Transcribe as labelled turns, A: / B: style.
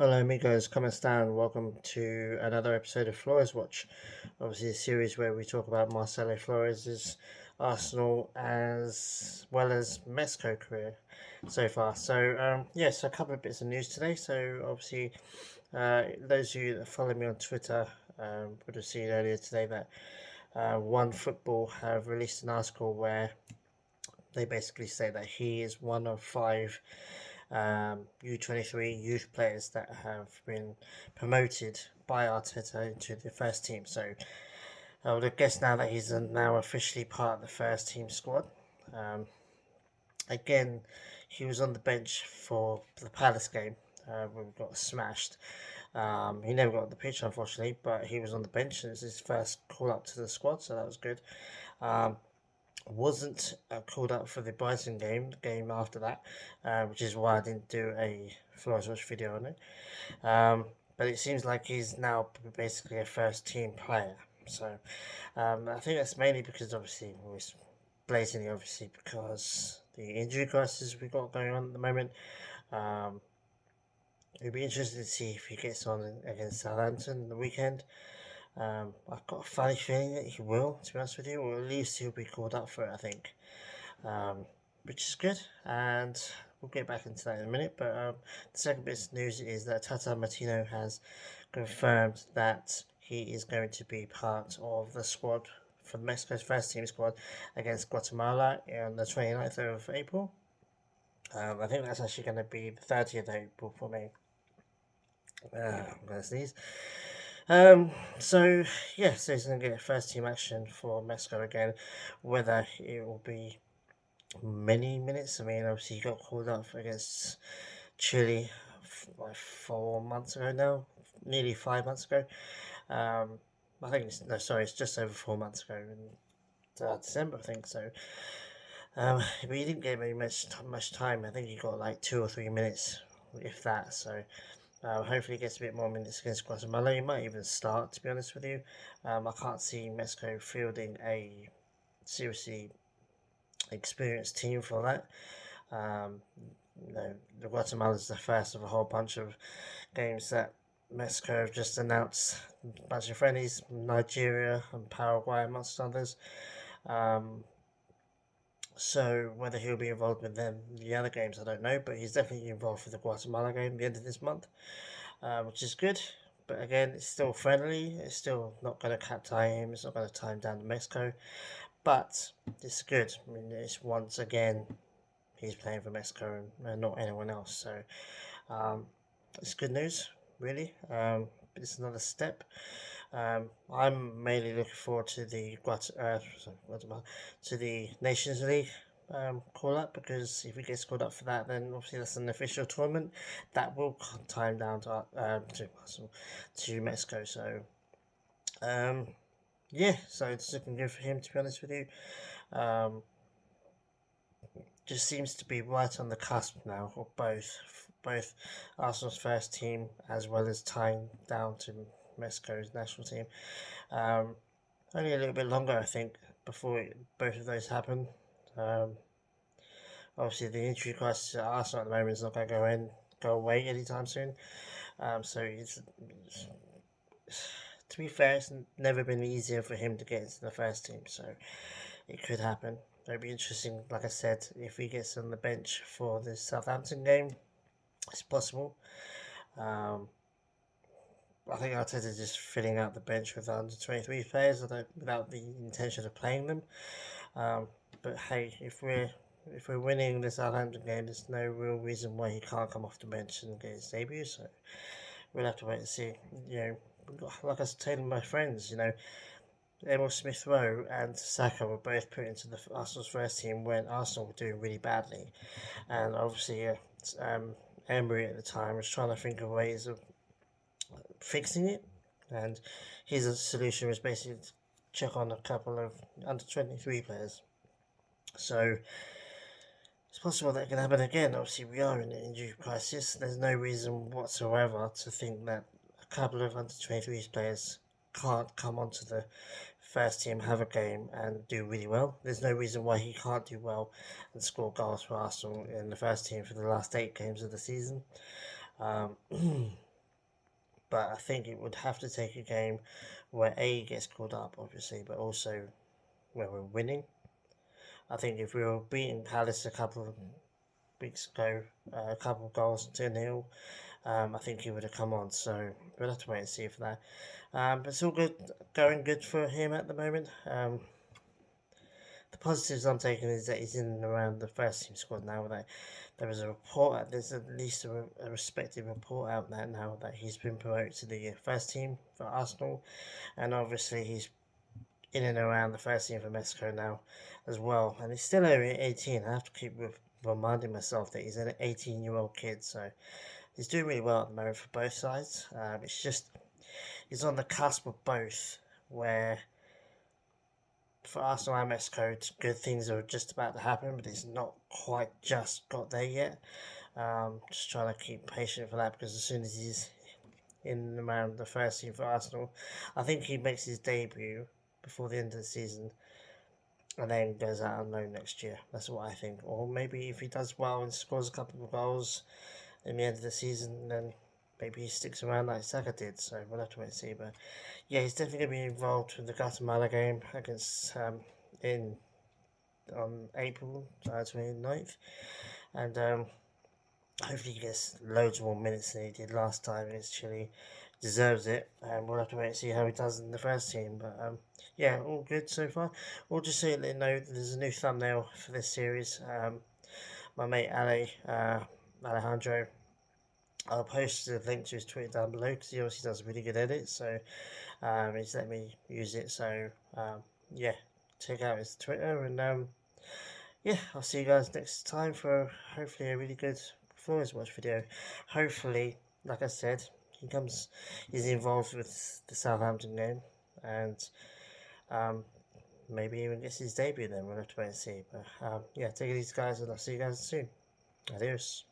A: Hello, amigos. ¿Cómo están? Welcome to another episode of Flores Watch. Obviously, a series where we talk about Marcelo Flores' Arsenal as well as Mexico career so far. So, a couple of bits of news today. So, obviously, those of you that follow me on Twitter would have seen earlier today that One Football have released an article where they basically say that he is one of five U23 youth players that have been promoted by Arteta into the first team. So I would guess now that he's now officially part of the first team squad. Um, Again, he was on the bench for the Palace game when we got smashed. He never got on the pitch, unfortunately, but he was on the bench. It was his first call up to the squad, so that was good. Um, wasn't called up for the Brighton game, the game after that, which is why I didn't do a Flores Watch video on it. But it seems like he's now basically a first team player. So I think that's mainly because obviously, blatantly obviously because the injury crisis we got going on at the moment. Um, It'd be interesting to see if he gets on against Southampton the weekend. I've got a funny feeling that he will, to be honest with you, or at least he'll be called up for it, I think, um, which is good. And we'll get back into that in a minute. But the second bit of news is that Tata Martino has confirmed that he is going to be part of the squad for Mexico's first team squad against Guatemala on the 29th of April. I think that's actually going to be the 30th of April for me. I'm going to sneeze. Um, so so he's going to get first team action for Mexico again. Whether it will be many minutes, I mean, obviously he got called up against Chile like 4 months ago now, nearly 5 months ago. Um, I think it's no, sorry, it's just over 4 months ago in December, I think so. But he didn't get very much time. I think he got like 2 or 3 minutes, if that. So hopefully, he gets a bit more minutes against Guatemala. He might even start, to be honest with you. I can't see Mexico fielding a seriously experienced team for that. Um, the Guatemala is the first of a whole bunch of games that Mexico have just announced. A bunch of friendlies, Nigeria and Paraguay, amongst others. Um, so whether he'll be involved with them, the other games, I don't know. But he's definitely involved for the Guatemala game at the end of this month. Which is good. But again, it's still friendly. It's still not going to cat tie him. It's not going to tie him down to Mexico. But it's good. I mean, it's once again he's playing for Mexico and not anyone else. So it's good news, really. It's another step. I'm mainly looking forward to the to the Nations League call up, because if he gets called up for that, then obviously that's an official tournament that will time down to Mexico. So um, so it's looking good for him, to be honest with you. Um, just seems to be right on the cusp now of both Arsenal's first team as well as tying down to Mexico's national team. Um, Only a little bit longer, I think, before both of those happen. Um, Obviously, the injury crisis at Arsenal at the moment is not going to go away anytime soon. So to be fair, it's never been easier for him to get into the first team. So it could happen. It'd be interesting, like I said, if he gets on the bench for the Southampton game, it's possible. Um, I think Arteta just filling out the bench with under 23 players without the intention of playing them. Um, but hey, if we're winning the Southampton game, there's no real reason why he can't come off the bench and get his debut. So we'll have to wait and see. You know, like I was telling my friends, Emil Smith Rowe and Saka were both put into the Arsenal's first team when Arsenal were doing really badly, and obviously, Emery at the time was trying to think of ways of fixing it, and his solution was basically to check on a couple of under 23 players. So it's possible that can happen again. Obviously, we are in an injury crisis. There's no reason whatsoever to think that a couple of under 23 players can't come onto the first team, have a game, and do really well. There's no reason why he can't do well and score goals for Arsenal in the first team for the last 8 games of the season. Um, but I think it would have to take a game where A gets called up, obviously, but also where we're winning. I think if we were beating Palace a couple of weeks ago, a couple of goals, 2-0, I think he would have come on. So we'll have to wait and see for that. But it's all good, going good for him at the moment. The positives I'm taking is that he's in and around the first team squad now. That there is a report, there's at least a respected report out there now that he's been promoted to the first team for Arsenal, and obviously he's in and around the first team for Mexico now as well. And he's still only 18. I have to keep reminding myself that he's an 18-year-old kid, so he's doing really well at the moment for both sides. It's just he's on the cusp of both, where for Arsenal and Mexico, good things are just about to happen, but it's not quite just got there yet. Just trying to keep patient for that, because as soon as he's in and around the first team for Arsenal, I think he makes his debut before the end of the season and then goes out on loan next year. That's what I think. Or maybe if he does well and scores a couple of goals in the end of the season, then maybe he sticks around like Saka did. So we'll have to wait and see. But yeah, he's definitely going to be involved with the Guatemala game against in on April 29th, and hopefully he gets loads more minutes than he did last time against Chile. Deserves it, and we'll have to wait and see how he does in the first team. But yeah, all good so far. We'll just say, let you know, there's a new thumbnail for this series. My mate Alejandro, I'll post the link to his Twitter down below, because he obviously does a really good edit. So he's let me use it. So yeah, check out his Twitter, and yeah, I'll see you guys next time for hopefully a really good performance watch video. Hopefully, like I said, he's involved with the Southampton game, and um, maybe even gets his debut then. We'll have to wait and see. But yeah, take it easy, guys, and I'll see you guys soon. Adios.